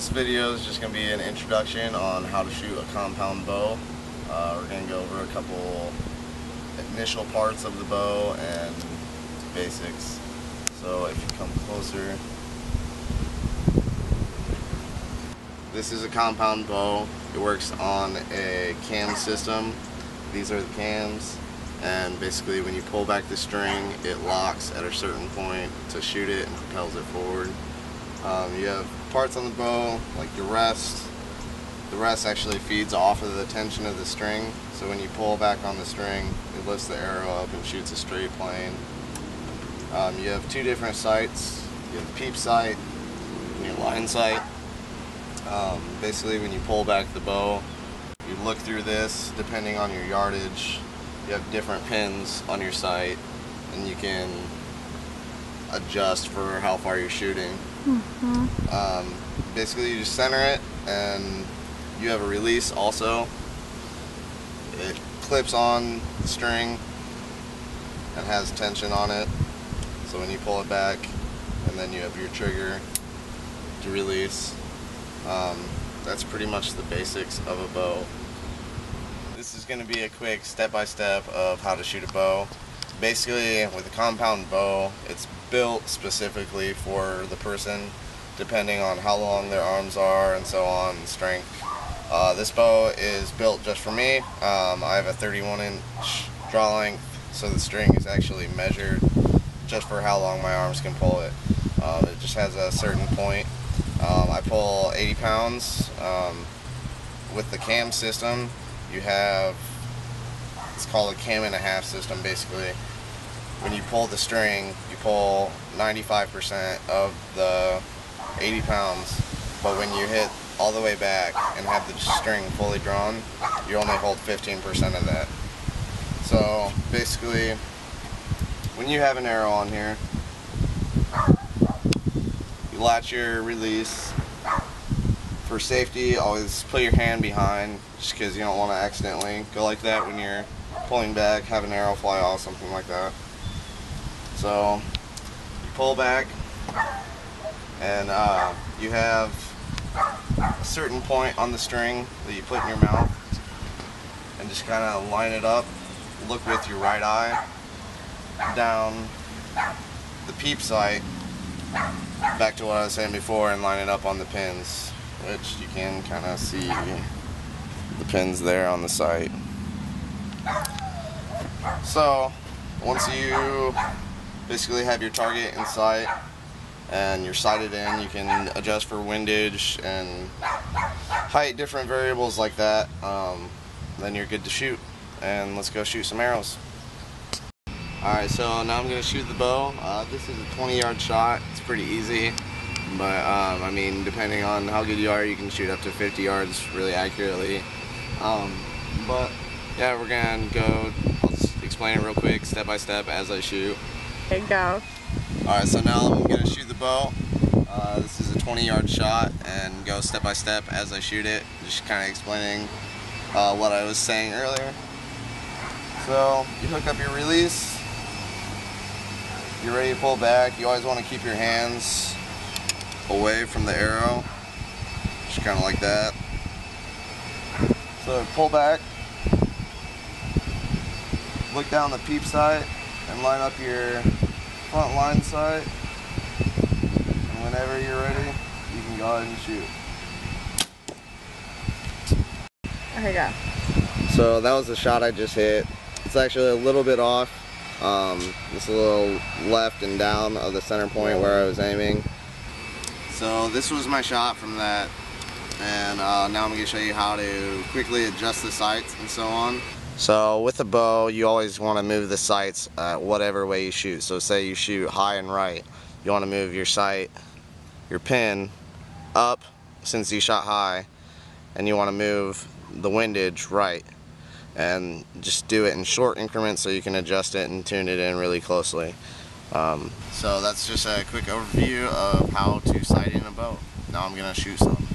This video is just going to be an introduction on how to shoot a compound bow. We're going to go over a couple initial parts of the bow and basics. So if you come closer, this is a compound bow. It works on a cam system. These are the cams, and basically when you pull back the string, it locks at a certain point to shoot it and propels it forward. You have parts on the bow like the rest. The rest actually feeds off of the tension of the string, so when you pull back on the string, it lifts the arrow up and shoots a straight plane. You have two different sights. You have the peep sight and your line sight. Basically when you pull back the bow, you look through this. Depending on your yardage, you have different pins on your sight, and you can adjust for how far you're shooting. Basically you just center it, and you have a release also. It clips on the string and has tension on it, so when you pull it back, and then you have your trigger to release. That's pretty much the basics of a bow. This is going to be a quick step-by-step of how to shoot a bow. Basically, with a compound bow, it's built specifically for the person, depending on how long their arms are and so on, and strength. This bow is built just for me. I have a 31-inch draw length, so the string is actually measured just for how long my arms can pull it. It just has a certain point. I pull 80 pounds. With the cam system, you have, it's called a cam and a half system basically. When you pull the string, you pull 95% of the 80 pounds, but when you hit all the way back and have the string fully drawn, you only hold 15% of that. So basically, when you have an arrow on here, you latch your release. For safety, always put your hand behind, just because you don't want to accidentally go like that when you're pulling back, have an arrow fly off, something like that. So you pull back, and you have a certain point on the string that you put in your mouth, and just kind of line it up. Look with your right eye down the peep sight, back to what I was saying before, and line it up on the pins, which you can kind of see the pins there on the sight. So once you basically have your target in sight and you're sighted in, you can adjust for windage and height, different variables like that. Then you're good to shoot, and let's go shoot some arrows. Alright, so now I'm going to shoot the bow. This is a 20-yard shot. It's pretty easy, but I mean, depending on how good you are, you can shoot up to 50 yards really accurately. But yeah, we're going to go, I'll just explain it real quick, step by step as I shoot. Okay, go. Alright, so now I'm going to shoot the bow. This is a 20-yard shot, and go step by step as I shoot it, just kind of explaining what I was saying earlier. So you hook up your release. You're ready to pull back. You always want to keep your hands away from the arrow, just kind of like that. So pull back, look down the peep sight, and line up your front line sight. And whenever you're ready, you can go ahead and shoot. Okay, go. So that was the shot I just hit. It's actually a little bit off. Just a little left and down of the center point where I was aiming. So this was my shot from that, and now I'm going to show you how to quickly adjust the sights and so on. So with a bow, you always want to move the sights whatever way you shoot. So say you shoot high and right, you want to move your sight, your pin, up since you shot high, and you want to move the windage right. And just do it in short increments so you can adjust it and tune it in really closely. So that's just a quick overview of how to sight in a bow. Now I'm going to shoot some.